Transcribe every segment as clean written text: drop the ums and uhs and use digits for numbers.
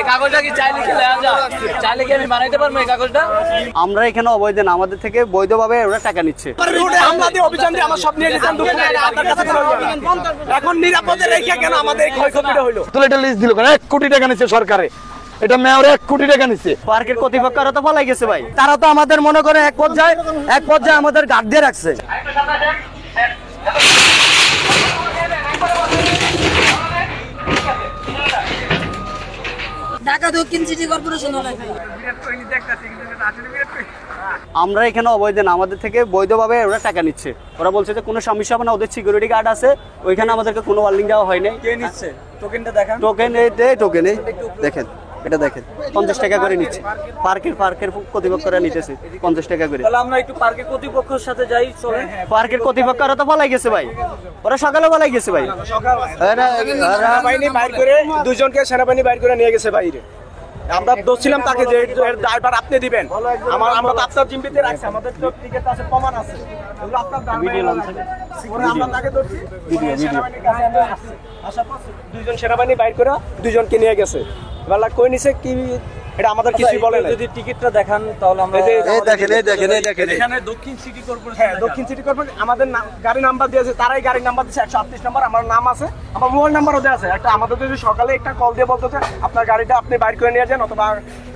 কাগজটা কি চাইলে কি লেয়া যায়? চাইলে কি আমি বানাইতে পারবো এই কাগজটা? আমরা এখানে অবৈধ না, আমাদের থেকে বৈধভাবে ওরা টাকা নিচ্ছে। রোডে হামলা দিয়ে অভিযান দিয়ে আমার সব নিয়ে গেছেন দোকানে, আপনার কাছে এখন নিরাপদে রেখে কেন আমাদের এই ক্ষয়ক্ষতিটা হইলো? তো এটা লিস্ট দিল কেন? 1 কোটি টাকা নিচ্ছে সরকারে, এটা মেয়র 1 কোটি টাকা নিচ্ছে। পার্কের কর্তৃপক্ষরা তো পলাই গেছে ভাই, তারা তো আমাদের মনে করে এক পর্যায়ে আমাদের গার্ড দিয়ে রাখছে। ঢাকা দক্ষিণ সিটি কর্পোরেশন আমরা এখানে অবৈধ না, আমাদের থেকে বৈধভাবে ওরা টাকা নিচ্ছে। ওরা বলছে যে কোনো সমস্যা হবে না, ওদের সিকিউরিটি গার্ড আছে, ওইখানে আমাদেরকে কোনো ওয়ার্নিং দেওয়া হয়নি। কে নিচ্ছে? টোকেনটা দেখান। টোকেন দেখেন, এটা দেখেন 50 টাকা করে নিচ্ছে। পার্কের কর্তৃপক্ষরা নিতেছে 50 টাকা করে। তাহলে আমরা একটু পার্কের কর্তৃপক্ষের সাথে যাই, চলেন। পার্কের কর্তৃপক্ষরা তো পালাই গেছে ভাই, ওরা সকালে পালাই গেছে ভাই। সেনাবাহিনী বাইর করে দুইজনকে সেনাবাহিনী বাইর করে নিয়ে গেছে বাইরে। আমরা দোষছিলাম তাকে যে ড্রাইভার আপনি দিবেন, আমরা তো আপনার জিম্মিতে রাখছি, আমাদের তো টিকিট আছে, প্রমাণ আছে, এগুলো আপনার আমরা তাকে ধরছি। আসার পর দুইজন সেনাবাহিনী বাইর করে দুইজনকে নিয়ে গেছে। এবার কই নিছে কি এটা আমাদের কিছু বলে না। যদি টিকিটটা দেখান তাহলে আমরা দেখেন এখানে দক্ষিণ সিটি কর্পোরেশন। হ্যাঁ, দক্ষিণ সিটি কর্পোরেশন আমাদের গাড়ি নাম্বার দিয়েছে, তারাই গাড়ি নাম্বার দিয়েছে 138 নম্বর, আমার নাম আছে, আমার মোবাইল নাম্বারও দেওয়া আছে। একটা আমাদের যদি সকালে একটা কল দিয়ে বলতেছে আপনার গাড়িটা আপনি বাইর করে নিয়ে যান, অথবা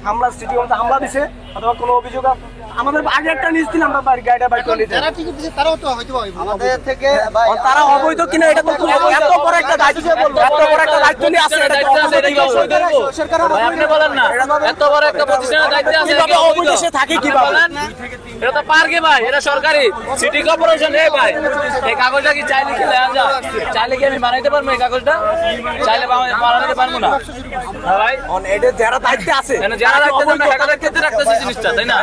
হামলা সিটি কর্পোরেশন হামলা দিছে, অথবা কোনো অভিযোগ আমাদের আগে একটা নিউজ দিন, আমরা গাড়িটা বাইর করে নিতে। যারা টিকিট দিয়েছে তারাও তো হয়তো আমাদের থেকে তারা অবৈধ কিনা এটা তো এত বড় একটা দায়িত্ব, এত বড় একটা দায়িত্ব নিয়ে আছে, এটা আপনি বলেন না, এত বড় একটা প্রতিষ্ঠানের দায়িত্ব আছে, কিভাবে অবৈধ সে থাকে কিভাবে? এটা তো পার্কে ভাই, এটা সরকারি সিটি কর্পোরেশন। এই ভাই এই কাগজটা কি চাইলে কি লেয়া যায়? চাইলে কি আমি বানাইতে পারবো এই কাগজটা? চাইলে বানাইতে পারবো না ভাই। এটা যারা দায়িত্বে আছে, যারা দায়িত্বে রাখতেছে জিনিসটা, তাই না?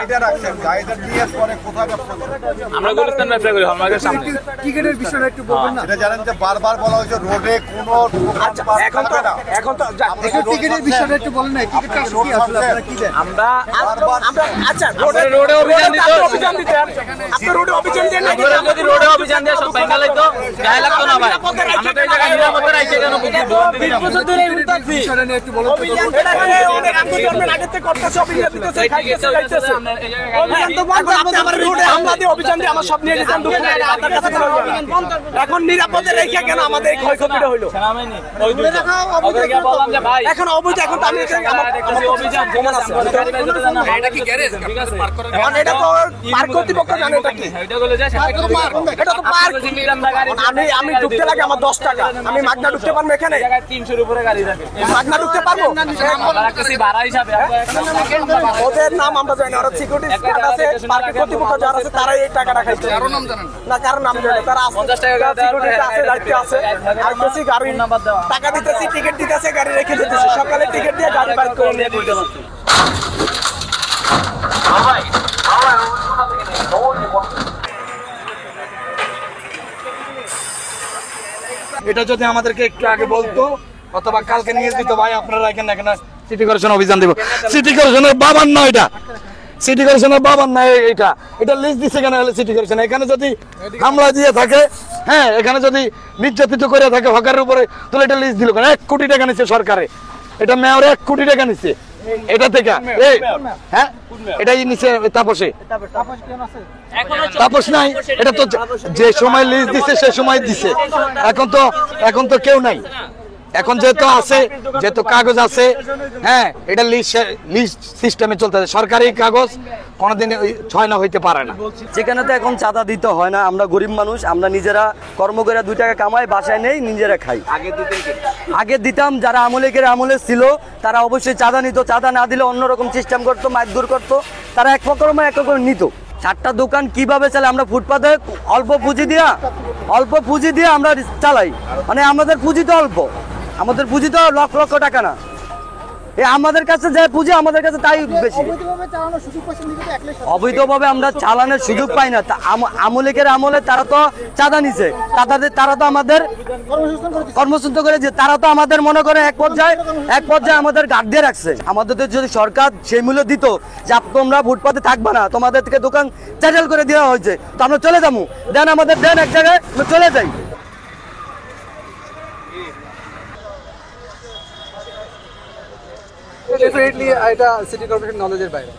আমরা গুলিস্তান ব্যবসা করি হলমার্কের সামনে। টিকিটের বিষয়টা একটু বলবেন না? এটা জানেন যে বারবার বলা হয়েছে রোডে কোনো এখন তো টিকিটের বিষয়টা একটু বলেন না, টিকিটটা কি আসলে আপনারা কি দেন? আমরা আচ্ছা রোডে অভিযান দিতে আপনি রোডে অভিযান দেন না? যদি রোডে অভিযান দিয়ে সব বেঙ্গালাই তো গায়ে লাগতো না ভাই। আমরা তো এই জায়গায় নিরাপত্তা রাখছি কেন? বিষয়টা নিয়ে একটু বলুন। এটা অনেক আন্দোলনের আগে থেকে করতেছে, অভিযান দিতেছে, খাইতেছে, যাইতেছে। অভিযান তো বন্ধ, আপনি আমার রোডে হামলা দিয়ে অভিযান দিয়ে আমার সব নিয়ে গেছেন দোকানে, আপনার কাছে এখন নিরাপদে রেখে কেন আমাদের এই ক্ষয়ক্ষতিটা হইলো? এখন অবৈধ, এখন তো আমি এটা কি গ্যারেজ? এটা তো পার্ক কর্তৃপক্ষ জানে এটা কি। এটা তো পার্ক, আমি ঢুকতে লাগে আমার 10 টাকা, আমি মাগনা ঢুকতে পারবো এখানে? 300 উপরে গাড়ি থাকে, মাগনা ঢুকতে পারবো? ভাড়া হিসাবে ওদের নাম আমরা জানি, ওরা সিকিউরিটি গার্ড আছে, পার্ক কর্তৃপক্ষ যারা আছে তারাই এই টাকাটা খাইছে। কারণ নাম জানেন না? কারণ নাম জানে, তারা 50 টাকা সিকিউরিটি আছে, দায়িত্ব আছে, আর বেশি গাড়ি নাম্বার দেওয়া, টাকা দিতেছি, টিকিট দিতেছে, গাড়ি রেখে দিতেছে, সকালে টিকিট দিয়ে গাড়ি বাইক করে নিয়ে দিতেছে। এটা যদি আমাদেরকে একটু আগে বলতো, অথবা কালকে নিয়ে দিত, ভাই আপনারা এখানে সিটি কর্পোরেশন অভিযান দেব। সিটি কর্পোরেশনের বাবার না এটা, সিটি কর্পোরেশনের বাবার না এটা লিস্ট দিচ্ছে কেন হলে সিটি কর্পোরেশন? এখানে যদি হামলা দিয়ে থাকে, হ্যাঁ, এখানে যদি নির্যাতিত করে থাকে হকারের উপরে, তাহলে এটা লিস্ট দিল কেন? 1 কোটি টাকা নিচ্ছে সরকারে, এটা মেয়র 1 কোটি টাকা নিচ্ছে এটা থেকে। হ্যাঁ, এটাই নিচ্ছে তাপসে। তাপস নাই, এটা তো যে সময় লিস্ট দিচ্ছে সে সময় দিচ্ছে, এখন তো কেউ নাই। এখন যেহেতু আছে, যেহেতু কাগজ আছে, হ্যাঁ, এটা লিস্ট সিস্টেমে চলতেছে। সরকারি কাগজ কোনোদিন ছয় না হইতে পারে না। সেখানে তো এখন চাঁদা দিতে হয় না, আমরা গরিব মানুষ, আমরা নিজেরা কর্ম করে 2 টাকা কামাই, বাসায় নেই, নিজেরা খাই। আগে দিতাম, যারা আমলে ছিল তারা অবশ্যই চাঁদা নিত, চাঁদা না দিলে অন্যরকম সিস্টেম করতো, মারধর করতো, তারা এক পক্ষ নিত। 4টা দোকান কিভাবে চালে? আমরা ফুটপাতে অল্প পুঁজি দিয়ে আমরা চালাই, মানে আমাদের পুঁজি তো অল্প, আমাদের পুঁজি তো লক্ষ লক্ষ টাকা না। আমাদের কাছে যে পুঁজি, আমাদের কাছে তাই বেশি। অবৈধভাবে আমরা চালানোর সুযোগ পাই না। আমলে তারা তো চাঁদা নিছে, তারা তো আমাদের কর্মসূত্র করে যে, তারা তো আমাদের মনে করে এক পর্যায়ে আমাদের গার্ড দিয়ে রাখছে। আমাদের যদি সরকার সেই মূল্য দিত যে তোমরা ফুটপাতে থাকবে না, তোমাদের থেকে দোকান চ্যাটেল করে দেওয়া হয়েছে, তো আমরা চলে যাবো, আমাদের এক জায়গায় চলে যাই। ডেফিনেটলি এটা সিটি কর্পোরেশন নলেজের বাইরে।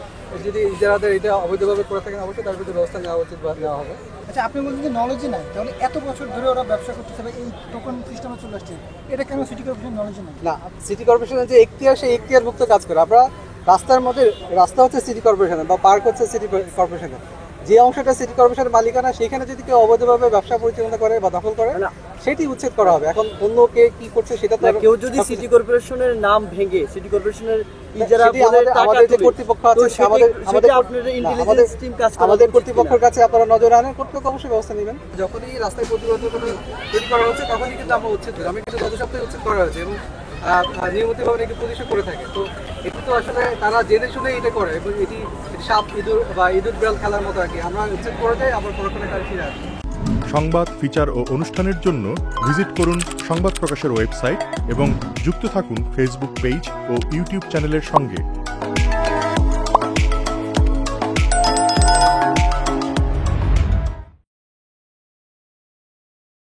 যদি যারা এটা অবৈধভাবে করে থাকেন অবশ্যই তার বিরুদ্ধে ব্যবস্থা নেওয়া উচিত বা নেওয়া হবে। আচ্ছা, আপনি বলছেন যে নলেজই নাই, তাহলে এত বছর ধরে ওরা ব্যবসা করতেছে বা এই টোকন সিস্টেমে চলে আসছে, এটা কেন সিটি কর্পোরেশন নলেজই নাই? না, সিটি কর্পোরেশনের যে এখতিয়ার, সেই এখতিয়ারভুক্ত কাজ করে। আমরা রাস্তার মধ্যে, রাস্তা হচ্ছে সিটি কর্পোরেশনের বা পার্ক হচ্ছে সিটি কর্পোরেশনের, যে অংশটা সিটি কর্পোরেশনের মালিকানা, সেখানে যদি কেউ অবৈধভাবে ব্যবসা পরিচালনা করে বা দখল করে, সেটি উচ্ছেদ করা হবে। এখন অন্য কে কি করছে সেটা তো কেউ যদি সিটি কর্পোরেশনের নাম ভেঙে সিটি কর্পোরেশনের ইজারা বলে টাকা আমাদের যে তুলে, কর্তৃপক্ষ তো আছে, সেটা আপনাদের ইন্টেলিজেন্স টিম কাজ করে, আমাদের কর্তৃপক্ষের কাছে আপনারা নজর আনেন, কর্তৃপক্ষ অবশ্যই ব্যবস্থা নেবেন। যখনই রাস্তায় প্রতিবন্ধকতা তৈরি করা হচ্ছে তখনই কিন্তু আমরা উচ্ছেদ করি। আমি কিন্তু গত সপ্তাহে উচ্ছেদ করা হয়েছে এবং নিয়মিতভাবে এটি পুলিশও করে থাকে। তো এটি তো আসলে তারা জেনে শুনে এটা করে এবং এটি সাপ ইঁদুর বা ইঁদুর বিড়াল খেলার মতো আর কি। আমরা উচ্ছেদ করে যাই, আবার পরক্ষণে তারা ফিরে আসে। সংবাদ, ফিচার ও অনুষ্ঠানের জন্য ভিজিট করুন সংবাদ প্রকাশের ওয়েবসাইট এবং যুক্ত থাকুন ফেসবুক পেজ ও ইউটিউব চ্যানেলের সঙ্গে।